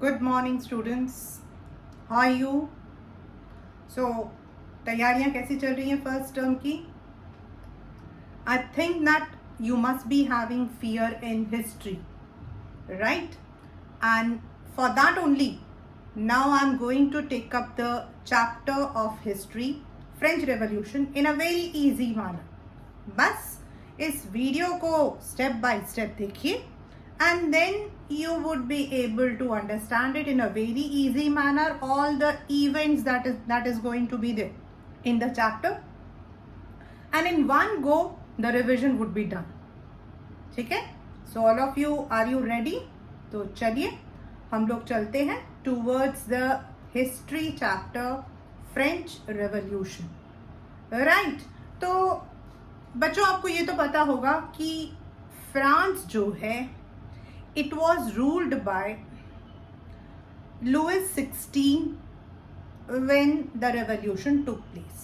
Good morning students, how are you? So तैयारियां कैसी चल रही हैं फर्स्ट टर्म की? I think that you must be having fear in history, right? And for that only now I am going to take up the chapter of history, French revolution, in a very easy manner. बस इस video को step by step देखिए and then you would be able to understand it in a very easy manner, all the events that is going to be there in the chapter, and in one go the revision would be done. ठीक है? So all of you, are you ready? तो चलिए हम लोग चलते हैं towards the history chapter, French Revolution, right? तो बच्चों आपको ये तो पता होगा कि फ्रांस जो है it was ruled by Louis XVI when the revolution took place.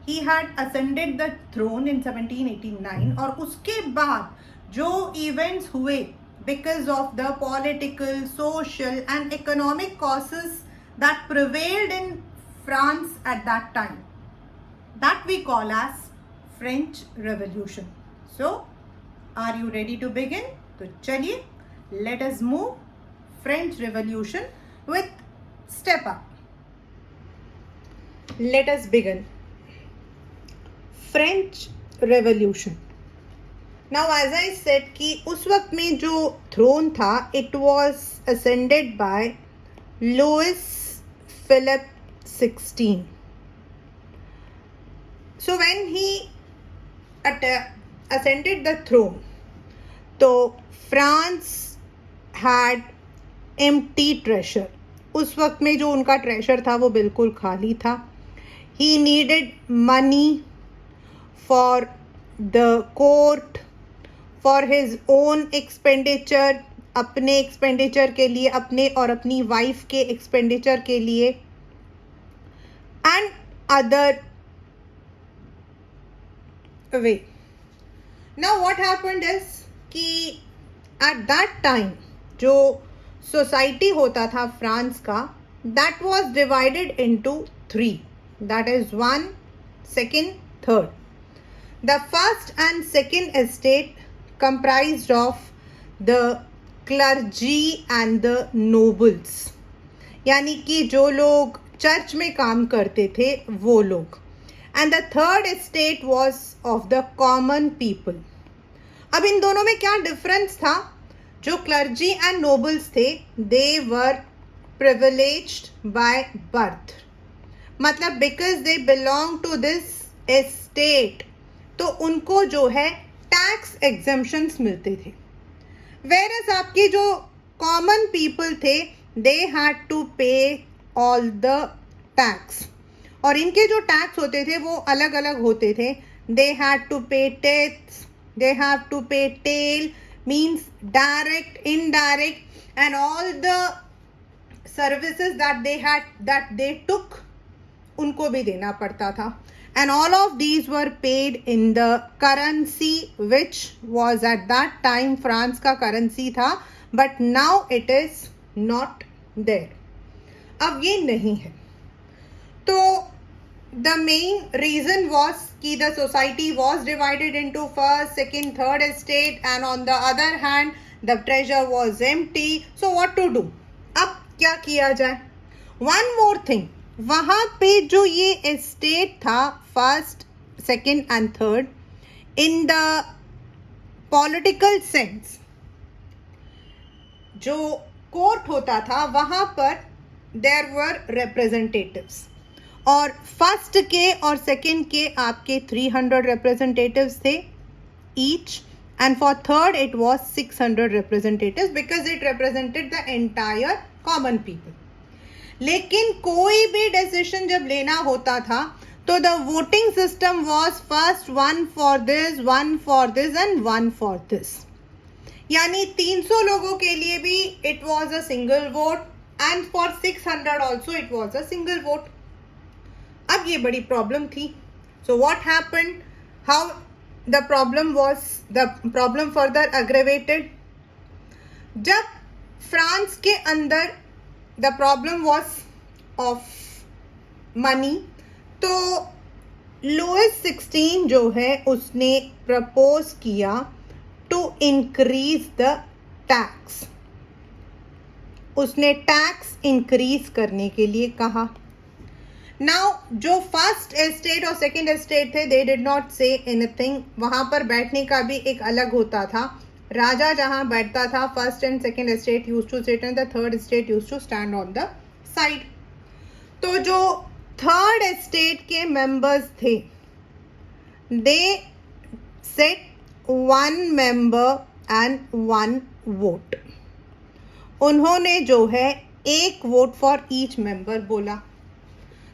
He had ascended the throne in 1789 और उसके बाद जो events हुए because of the political, social and economic causes that prevailed in France at that time, that we call as French Revolution. So, are you ready to begin? तो चलिए let us move French Revolution with step up. Let us begin. French Revolution. Now as I said कि उस वक्त में जो throne था it was ascended by Louis Philippe XVI. So when he ascended the throne, तो France had empty treasure. उस वक्त में जो उनका ट्रेजर था वो बिल्कुल खाली था. He needed money for the court, for his own expenditure, अपने एक्सपेंडिचर के लिए, अपने और अपनी वाइफ के एक्सपेंडिचर के लिए, and other way. Now what happened is कि at that time जो सोसाइटी होता था फ्रांस का, that was divided into three, that is 1, 2, 3. The first and second estate comprised of the clergy and the nobles, यानी कि जो लोग church में काम करते थे वो लोग, and the third estate was of the common people. अब इन दोनों में क्या डिफरेंस था? जो क्लर्जी एंड नोबल्स थे they were privileged by birth, मतलब because they belong to this estate, तो उनको जो है टैक्स एग्जेम्पशंस मिलते थे. वेयरएज आपके जो कॉमन पीपल थे दे हैड टू पे ऑल द टैक्स, और इनके जो टैक्स होते थे वो अलग अलग होते थे. दे हैड टू पे tax, they have to pay tail, means direct, indirect, and all the services that they took उनको भी देना पड़ता था. And all of these were paid in the currency which was at that time France का currency था, but now it is not there. अब ये नहीं है. तो the main reason was कि the society was divided into first, second, third estate, and on the other hand the treasure was empty. So what to do? अब क्या किया जाए? One more thing, वहाँ पे जो ये estate था first, second and third, in the political sense जो court होता था वहाँ पर there were representatives, और फर्स्ट के और सेकंड के आपके 300 रिप्रेजेंटेटिव्स थे each, and for third it was 600 representatives because it represented the entire common people. लेकिन कोई भी डिसीजन जब लेना होता था तो the voting system was first 1 for this, 1 for this and 1 for this, यानी 300 लोगों के लिए भी it was a single vote, and for 600 also it was a single vote. अब ये बड़ी प्रॉब्लम थी. So what happened, how the problem further अग्रेवेटेड. जब फ्रांस के अंदर the problem was of money. तो लुइस 16 जो है उसने प्रपोज किया टू इंक्रीज द टैक्स. उसने टैक्स इंक्रीज करने के लिए कहा. नाउ जो फर्स्ट एस्टेट और सेकंड एस्टेट थे दे डिड नॉट से एनीथिंग. वहां पर बैठने का भी एक अलग होता था. राजा जहां बैठता था first and second estate used to sit and the third estate used to stand on the side. तो जो थर्ड एस्टेट के मेंबर्स थे they set 1 member and 1 vote. उन्होंने जो है एक वोट फॉर ईच मेंबर बोला.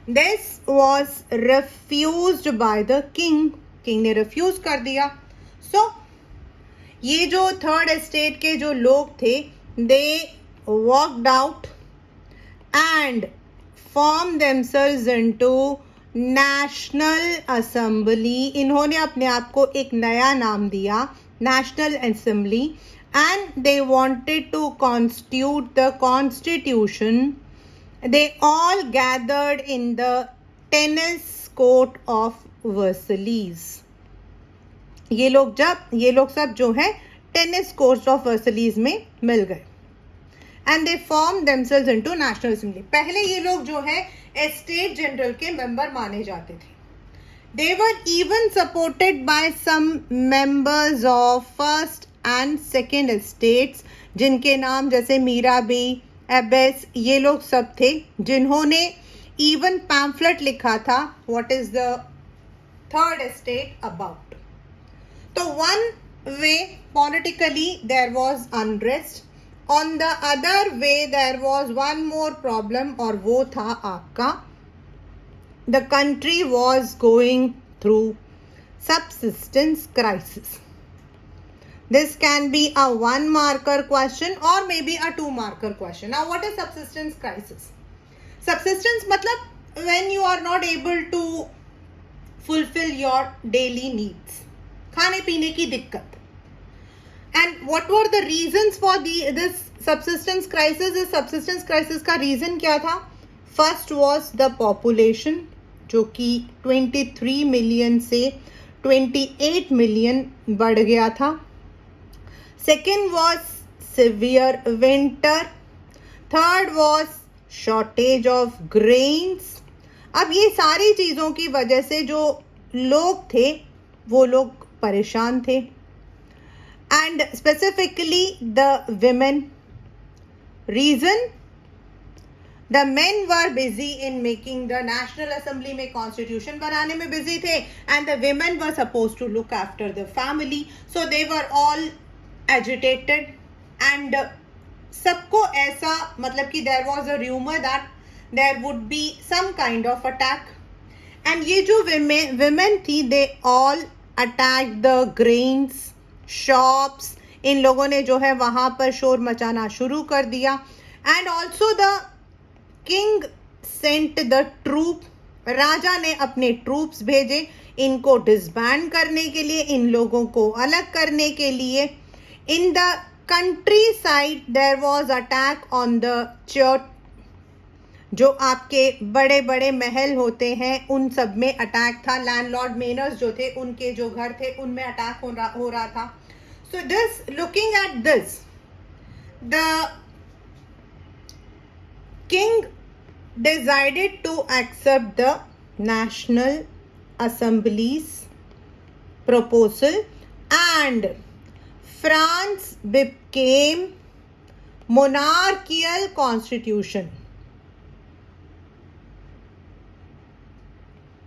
This was refused by the king. King ने रिफ्यूज कर दिया. सो ये जो थर्ड एस्टेट के जो लोग थे they walked out and form themselves into national assembly. इन्होंने अपने आप को एक नया नाम दिया national assembly. And they wanted to constitute the constitution. They all gathered in the tennis court of Versailles. ये लोग सब जो है टेनिस कोर्ट ऑफ वर्सलीज में मिल गए. And they form themselves into national assembly. पहले ये लोग जो है एस्टेट जनरल के मेंबर माने जाते थे. They were even supported by some members of first and second estates जिनके नाम जैसे मीराबी एबेस ये लोग सब थे जिन्होंने इवन पैम्फलेट लिखा था what is the third estate about. तो one way politically there was unrest. On the other way there was one more problem और वो था आपका the country was going through subsistence crisis. This can be a 1 marker question or maybe a 2 marker question. Now what is subsistence crisis? Subsistence matlab when you are not able to fulfill your daily needs. खाने पीने की दिक्कत. And what were the reasons for this subsistence crisis? This subsistence crisis का reason क्या था? First was the population जो कि 23 million से 28 million बढ़ गया था. Second was severe winter. Third was shortage of grains. अब ये सारी चीज़ों की वजह से जो लोग थे वो लोग परेशान थे. And specifically the women. Reason? The men were busy in making the National Assembly में constitution बनाने में busy थे and the women were supposed to look after the family. So they were all agitated and सबको ऐसा मतलब कि there was a rumor that there would be some kind of attack. And ये जो women थी they all attacked the grains shops. इन लोगों ने जो है वहाँ पर शोर मचाना शुरू कर दिया. And also the king sent the troop. राजा ने अपने ट्रूप्स भेजे इनको डिसबैंड करने के लिए, इन लोगों को अलग करने के लिए. In the countryside there was attack on the church. जो आपके बड़े बड़े महल होते हैं उन सब में अटैक था. लैंडलॉर्ड मेनर्स जो थे उनके जो घर थे उनमें अटैक हो रहा था. So this, looking at this, the king decided to accept the National Assembly's proposal and France became monarchical constitution.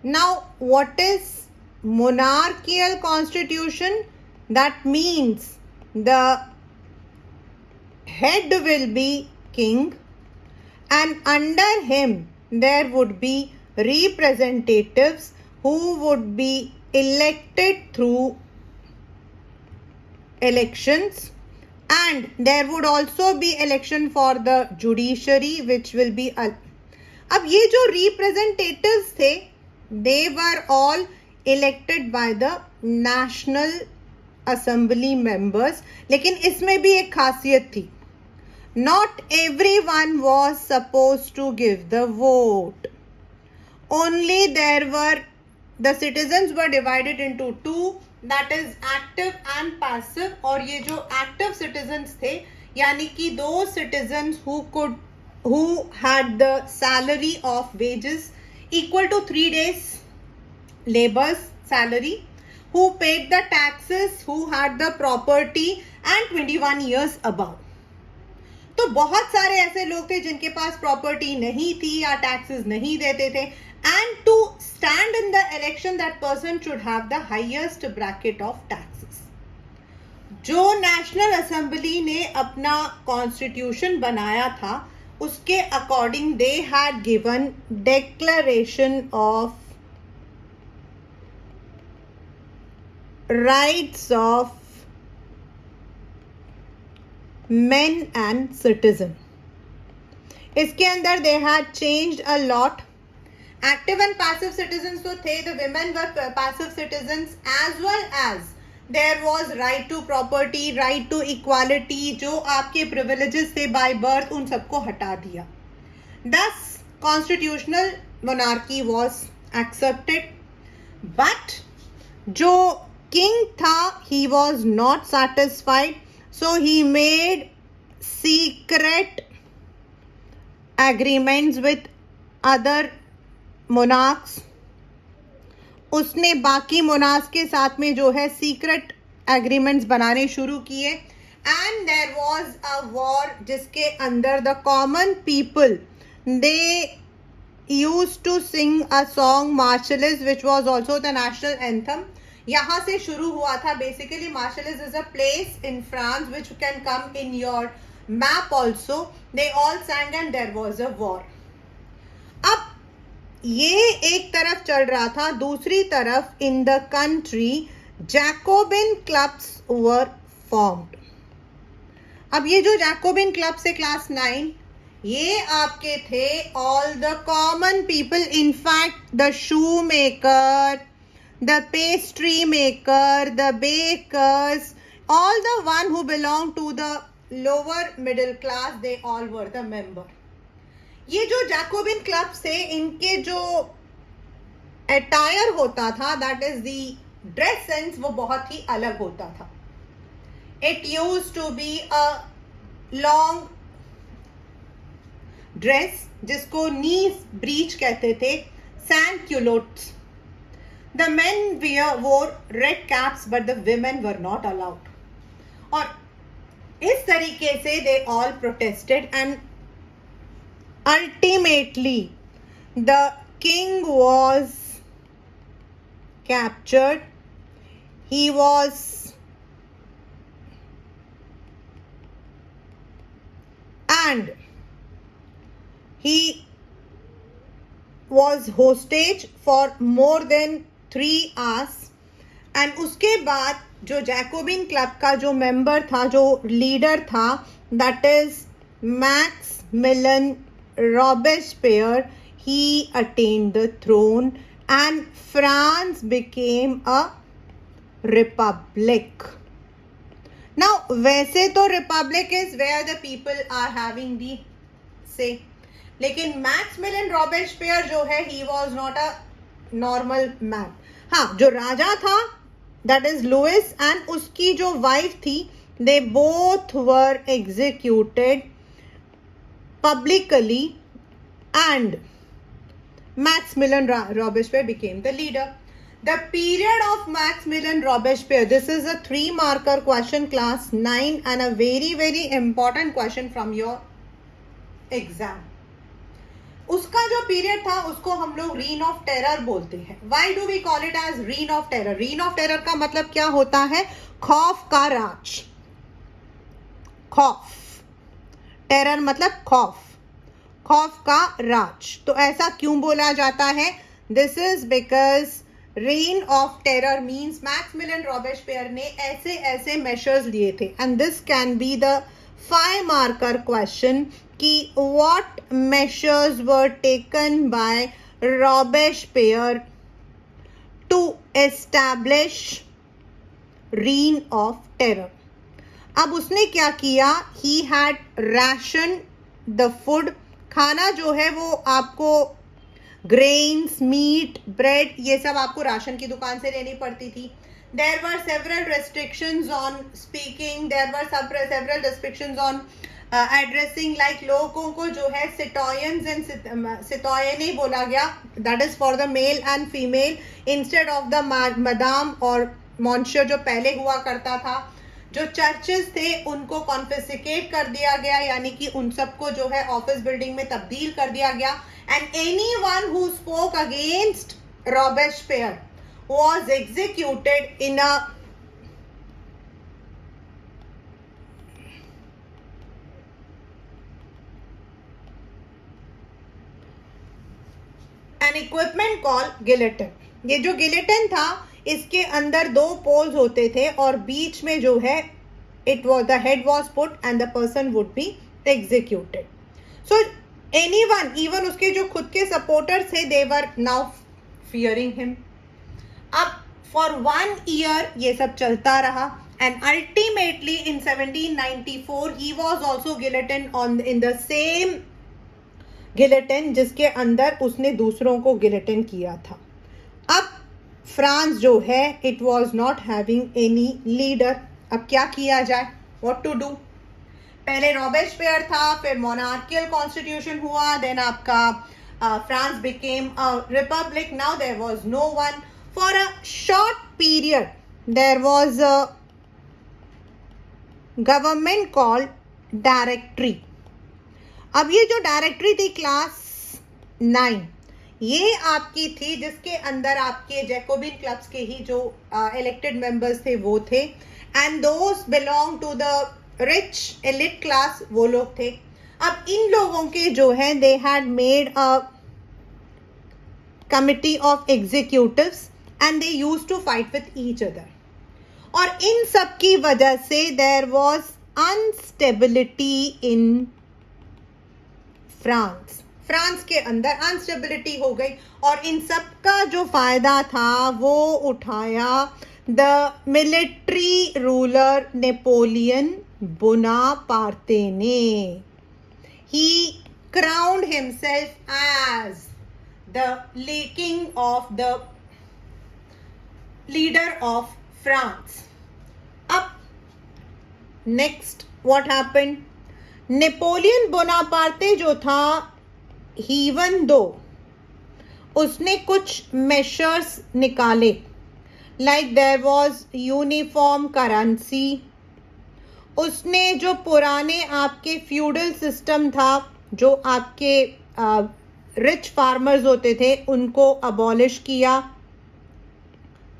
Now, what is monarchical constitution? That means the head will be king and under him there would be representatives who would be elected through elections, and there would also be election for the judiciary which will be अब ये जो representatives थे they were all elected by the National Assembly members. लेकिन इसमें भी एक खासियत थी. Not everyone was supposed to give the vote. Only the citizens were divided into two, that is active and passive. और ये जो active citizens थे, यानी कि those citizens who had the salary of wages equal to 3 days labor's salary, who paid the taxes, who had the property and 21 years above. तो बहुत सारे ऐसे लोग थे जिनके पास प्रॉपर्टी नहीं थी या टैक्सेस नहीं देते थे, and to stand in the election that person should have the highest bracket of taxes. जो नेशनल असेंबली ने अपना कॉन्स्टिट्यूशन बनाया था उसके according they had given declaration of rights of men and citizen. इसके अंदर they had changed a lot. Active and passive citizens तो थे, the women were passive citizens, as well as there was right to property, right to equality. जो आपके privileges थे by birth उन सबको हटा दिया. Thus constitutional monarchy was accepted. But जो king था he was not satisfied. So he made secret agreements with other monarchs. उसने बाकी monarchs के साथ में जो है secret agreements बनाने शुरू किए. And there was a war जिसके अंदर the common people, they used to sing a song Marseillaise, which was also the national anthem. यहाँ से शुरू हुआ था. Basically Marseillaise is a place in France which can come in your map also. They all sang and there was a war. अब ये एक तरफ चल रहा था, दूसरी तरफ in the country Jacobin clubs were formed. अब ये जो जैकोबिन क्लब से क्लास 9, ये आपके थे all the common people. In fact the shoe maker, the pastry maker, the bakers, all the one who belonged to the lower middle class, they all were the member. ये जो Jacobin club से इनके जो attire होता था, that is the dress sense, वो बहुत ही अलग होता था. It used to be a long dress जिसको knee breech कहते थे, sans culottes. The men wore red caps but the women were not allowed. और इस तरीके से they all protested and ultimately the king was captured. He was and he was hostage for more than 3 hours. And उसके बाद जो Jacobin club का जो member था, जो लीडर था, that is Maximilien Robespierre, he attend the throne and France became a republic. Now वैसे तो republic is where the people are having the say, लेकिन मैक्समिलियन रॉबेस्पियर जो है he was not a normal man. हाँ, जो राजा था that is Louis and उसकी जो वाइफ थी, they both were executed publicly and Maximilian Robespierre became the leader. The period of Maximilian Robespierre, this is a 3-marker question, class 9, and a very very important question from your exam. उसका जो period था उसको हम लोग reign of terror बोलते हैं. Why do we call it as reign of terror? Reign of terror का मतलब क्या होता है? खौफ का राज. खौफ, टेरर मतलब खौफ, खौफ का राज. तो ऐसा क्यों बोला जाता है? This is because rain of terror means Maximilian Robespierre ने ऐसे ऐसे मेजर्स लिए थे. And this can be the 5-marker question कि what measures were taken by Robespierre to establish reign of terror. अब उसने क्या किया, he had ration the food, खाना जो है वो आपको ग्रेन्स, मीट, ब्रेड, ये सब आपको राशन की दुकान से लेनी पड़ती थी. There were several restrictions on speaking, there were several restrictions on addressing, like लोगों को जो है citoyens and citoyennes बोला गया, that is for the male and female instead of the madam और monsieur जो पहले हुआ करता था. जो चर्चेस थे उनको कॉन्फिस्केट कर दिया गया, यानी कि उन सबको जो है ऑफिस बिल्डिंग में तब्दील कर दिया गया. And anyone who spoke against Robespierre was executed in an equipment called guillotine. ये जो गिलेटिन था इसके अंदर दो पोल्स होते थे और बीच में जो है it was the head was put and the person would be executed. So anyone, even उसके जो खुद के सपोर्टर्स थे, they were now fearing him. अब for 1 year ये सब चलता रहा and ultimately in 1794 he was also guillotined in the same guillotine जिसके अंदर उसने दूसरों को गिलेटिन किया था. अब फ्रांस जो है it was not having any leader. अब क्या किया जाए, what to do? पहले रॉबेस्पियर था, फिर मोनार्कियल कॉन्स्टिट्यूशन हुआ, देन आपका France became a republic. Now there was no one. For a short period there was a government called directory. अब ये जो डायरेक्टरी थी क्लास 9, ये आपकी थी जिसके अंदर आपके जैकोबिन क्लब्स के ही जो इलेक्टेड मेंबर्स थे वो थे, and those belong to the rich elite class, वो लोग थे. अब इन लोगों के जो है they had made a committee of executives and they used to fight with each other. और इन सब की वजह से there was instability in France के अंदर अनस्टेबिलिटी हो गई और इन सब का जो फायदा था वो उठाया the military ruler Napoleon Bonaparte ने. He crowned himself as the king of the leader of France. अब next what happened, Napoleon Bonaparte जो था, इवन दो उसने कुछ मेशर्स निकाले, like there was uniform currency. उसने जो पुराने आपके फ्यूडल सिस्टम था, जो आपके रिच फार्मर्स होते थे, उनको अबॉलिश किया.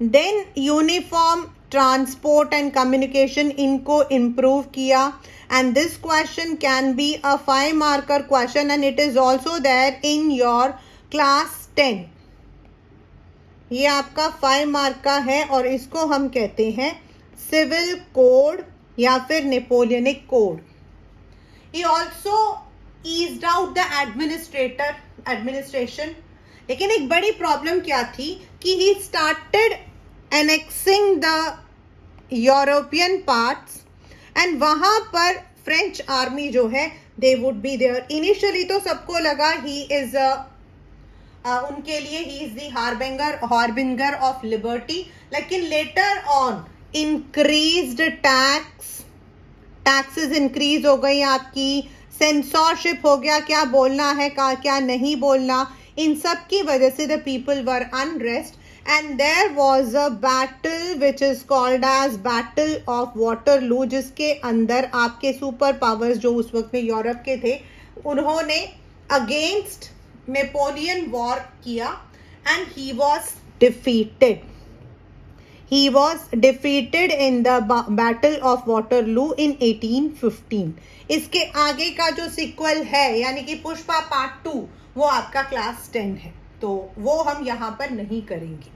Then uniform transport and communication, इनको इम्प्रूव किया. And this question can be a 5 marker question and it is also there in your class 10. ये आपका 5 मार्क का है और इसको हम कहते हैं सिविल कोड या फिर Napoleonic code. He also eased out the administration. लेकिन एक बड़ी प्रॉब्लम क्या थी कि he started annexing the European parts and वहां पर फ्रेंच आर्मी जो है they would be there. Initially तो सबको लगा ही इज उनके लिए he is the harbinger of liberty, लेकिन later on increased taxes increase हो गई आपकी, सेंसरशिप हो गया, क्या बोलना है क्या नहीं बोलना. इन सब की वजह से the people were unrest and there was a battle which is called as Battle of Waterloo, जिसके अंदर आपके सुपर पावर्स जो उस वक्त में यूरोप के थे उन्होंने अगेंस्ट नेपोलियन वॉर किया and he was defeated in the Battle of Waterloo in 1815. इसके आगे का जो सीक्वल है यानी कि पुष्पा पार्ट 2 वो आपका क्लास 10 है, तो वो हम यहाँ पर नहीं करेंगे.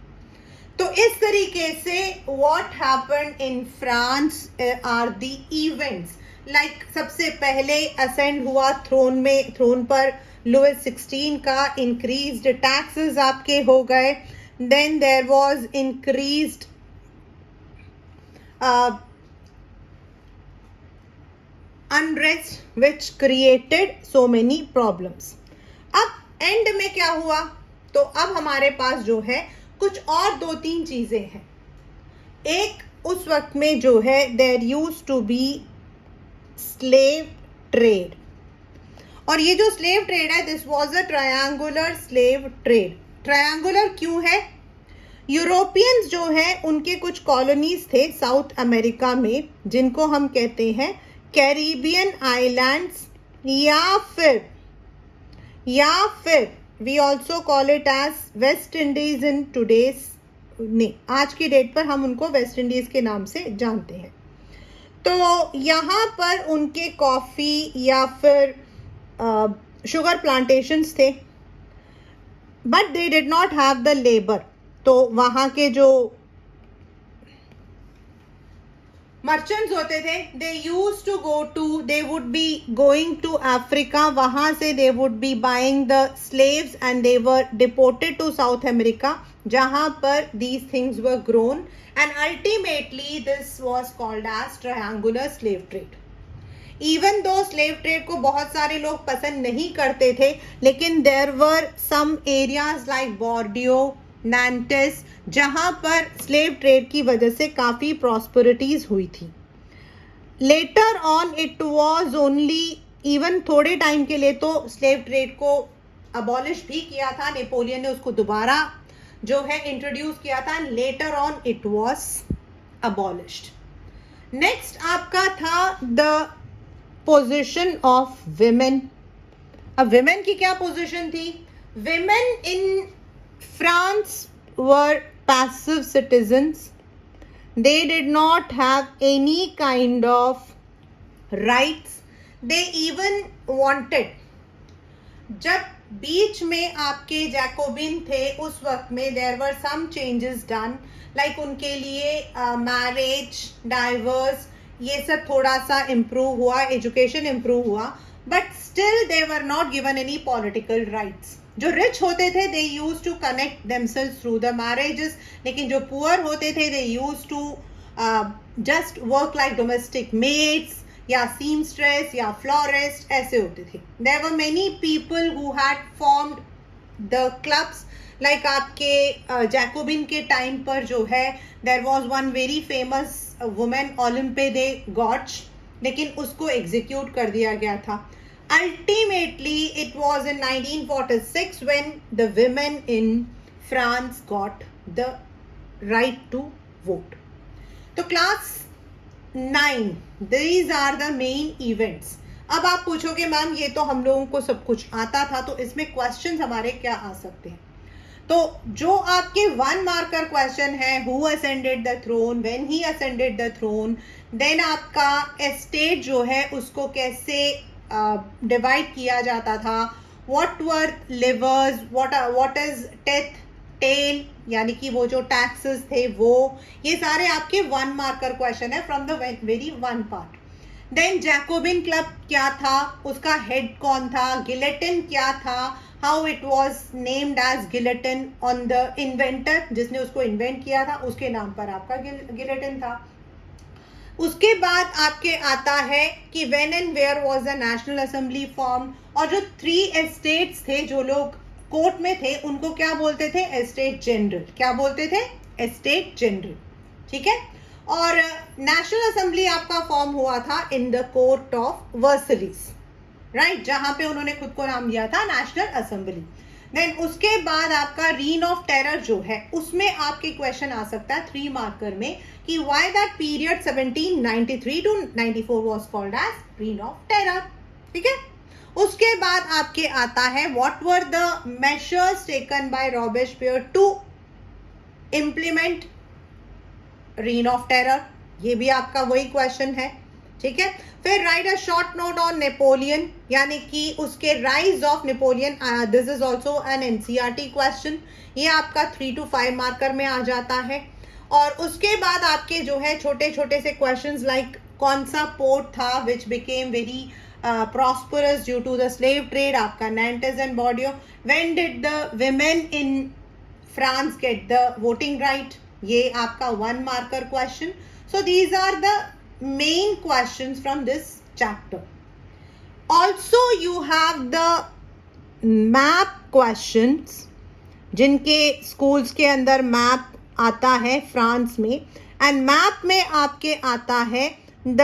तो इस तरीके से what happened in France are the events. Like सबसे पहले असेंड हुआ थ्रोन पर लुइस 16 का. इंक्रीज्ड टैक्सेस आपके हो गए. Then there was increased unrest which created so many problems. अब एंड में क्या हुआ, तो अब हमारे पास जो है कुछ और 2-3 चीजें हैं. एक, उस वक्त में जो है there use to be slave trade, और ये जो स्लेव ट्रेड है this was a triangular slave trade. Triangular क्यों है? यूरोपियंस जो है उनके कुछ कॉलोनीज थे साउथ अमेरिका में जिनको हम कहते हैं कैरिबियन आइलैंड्स, या फिर we also call it as West Indies in today's, नहीं आज की डेट पर हम उनको वेस्ट इंडीज के नाम से जानते हैं. तो यहाँ पर उनके कॉफ़ी या फिर शुगर प्लांटेशंस थे, but they did not have the labour. तो वहाँ के जो मर्चेंट्स होते थे they use to go to, they would be going to Africa, वहाँ से they would be buying the slaves and they were deported to South America जहाँ पर these things were grown and ultimately this was called as triangular slave trade. Even though slave trade को बहुत सारे लोग पसंद नहीं करते थे, लेकिन there were some areas like Bordeaux, Nantes जहां पर स्लेव ट्रेड की वजह से काफ़ी प्रॉस्पेरिटीज हुई थी. Later on it was only, even थोड़े टाइम के लिए तो स्लेव ट्रेड को अबॉलिश भी किया था, नेपोलियन ने उसको दोबारा जो है इंट्रोड्यूस किया था. Later on it was abolished. Next आपका था द पोजिशन ऑफ विमेन. अब विमेन की क्या पोजिशन थी? Women in France were passive citizens. They did not have any kind of rights. They even wanted. जब बीच में आपके जैकोबिन थे उस वक्त में there were some changes done, like उनके लिए मैरिज, डाइवर्स, ये सब थोड़ा सा इम्प्रूव हुआ, एजुकेशन इम्प्रूव हुआ, but still they were not given any political rights. जो रिच होते थे they use to connect themselves through the marriages, लेकिन जो पुअर होते थे they use to just work like domestic maids या सीमस्ट्रेस या फ्लोरिस्ट, ऐसे होते थे. There were many people who had formed the clubs, like आपके जैकोबिन के टाइम पर जो है there was one very famous women ओलिम्पे दे गॉच, लेकिन उसको एग्जीक्यूट कर दिया गया था. Ultimately, it was in 1946 when the women in France got the right to vote. तो class 9, these are the main events. अब आप पूछोगे मैम ये तो हम लोगों को सब कुछ आता था, तो इसमें क्वेश्चंस हमारे क्या आ सकते हैं? तो जो आपके 1 मार्कर क्वेश्चन है, who ascended the throne, when he ascended the throne, then आपका एस्टेट जो है उसको कैसे डिवाइड किया जाता था, what were livres, what is tithe, taille, यानी कि वो जो टैक्सेस थे वो, ये सारे आपके 1 मार्कर क्वेश्चन है from the very 1 part. Then Jacobin club क्या था, उसका हेड कौन था, गिलेटिन क्या था, how it was named as guillotine on the inventor, जिसने उसको इन्वेंट किया था उसके नाम पर आपका गिलेटिन था. उसके बाद आपके आता है कि when and where was the national assembly form, और जो 3 एस्टेट्स थे जो लोग कोर्ट में थे उनको क्या बोलते थे? Estate general. क्या बोलते थे? Estate general. ठीक है. और नेशनल असेंबली आपका फॉर्म हुआ था in the court of Versailles, right, जहां पे उन्होंने खुद को नाम दिया था नेशनल असेंबली. देन उसके बाद आपका रीन ऑफ टेरर जो है उसमें आपके क्वेश्चन आ सकता है 3 मार्कर में कि why that period 1793 to 94 was called as reign of terror. ठीक है. उसके बाद आपके आता है what were the measures taken by Robespierre to implement reign of terror, ये भी आपका वही क्वेश्चन है. ठीक है. फिर write a short note on Napoleon, यानी कि उसके rise of Napoleon, this is also an NCERT question, ये आपका 3 to 5 मार्कर में आ जाता है. और उसके बाद आपके जो है छोटे छोटे से क्वेश्चंस लाइक कौन सा पोर्ट था which became very prosperous due to the slave trade, आपका Nantes and Bordeaux. When did the women in France get the voting right, ये आपका 1 marker question. So these are the main questions from this chapter. Also you have the map questions, जिनके schools के अंदर map आता है France में, and map में आपके आता है the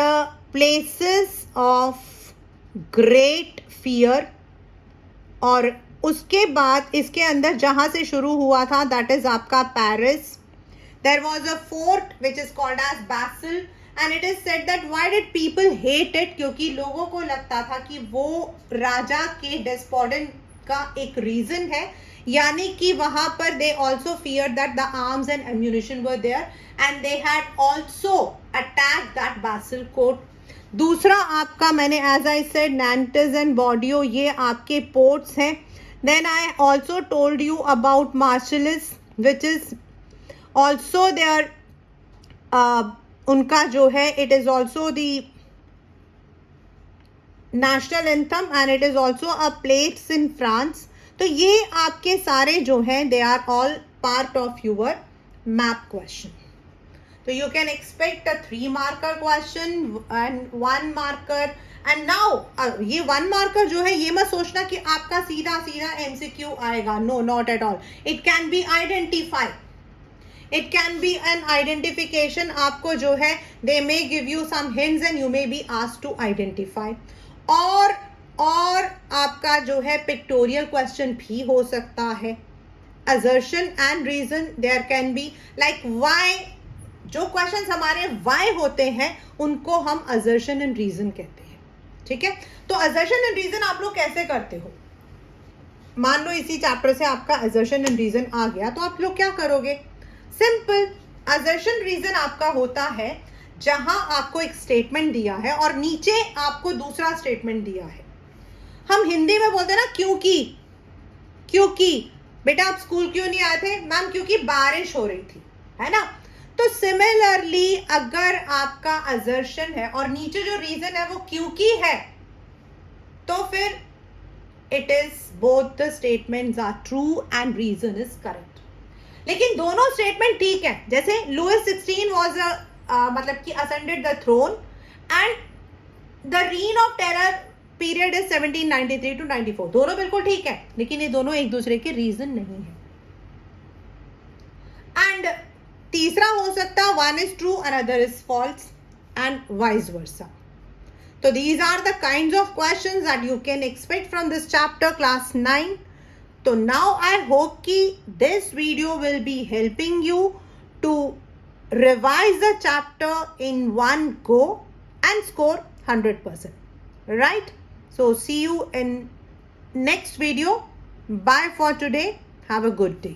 places of great fear, और उसके बाद इसके अंदर जहाँ से शुरू हुआ था दैट इज आपका Paris. There was a fort which is called as Bastille, and it is said that why did people hate it, क्योंकि लोगों को लगता था कि वो राजा के डेस्पोडन का एक रीजन है, यानी कि वहां पर they also fear that the arms and ammunition were there and they had also attack that Bastille court. दूसरा आपका मैंने as I said Nantes and Bordeaux, ये आपके पोर्ट्स हैं. Then I also told you about Marseilles which is also there, उनका जो है it is also the national anthem and it is also a place in France. तो ये आपके सारे जो हैं they are all part of your map question. तो you can expect a 3 marker question and 1 marker. And now ये 1 marker जो है ये मत सोचना कि आपका सीधा सीधा MCQ आएगा. No, not at all. It can be identify. It can be an identification. आपको जो है they may give you some hints and you may be asked to identify. और आपका जो है pictorial question भी हो सकता है. Assertion and reason there can be like why. जो क्वेश्चंस हमारे वाई होते हैं उनको हम असर्शन एंड रीजन कहते हैं. ठीक है, तो असर्शन एंड रीजन आप लोग कैसे करते हो? मान लो इसी चैप्टर से आपका असर्शन एंड रीजन आ गया, तो आप लोग क्या करोगे? सिंपल, असर्शन रीजन आपका होता है जहां आपको एक स्टेटमेंट दिया है और नीचे आपको दूसरा स्टेटमेंट दिया है. हम हिंदी में बोलते हैं ना क्योंकि बेटा आप स्कूल क्यों नहीं आए थे? मैम क्योंकि बारिश हो रही थी, है ना. तो सिमिलरली अगर आपका असर्शन है और नीचे जो रीजन है वो क्योंकि है, तो फिर it is both the statements are true and reason is correct. लेकिन दोनों स्टेटमेंट ठीक है. जैसे लुइस 16 वाज मतलब कि ascended the throne and the reign of terror period is 1793 to 94. दोनों बिल्कुल ठीक है, लेकिन ये दोनों एक दूसरे के रीजन नहीं है. एंड तीसरा हो सकता one is true another is false and vice versa. So these are the kinds of questions that you can expect from this chapter class 9. So now I hope ki this video will be helping you to revise the chapter in one go and score 100%. Right? So see you in next video. Bye for today. Have a good day.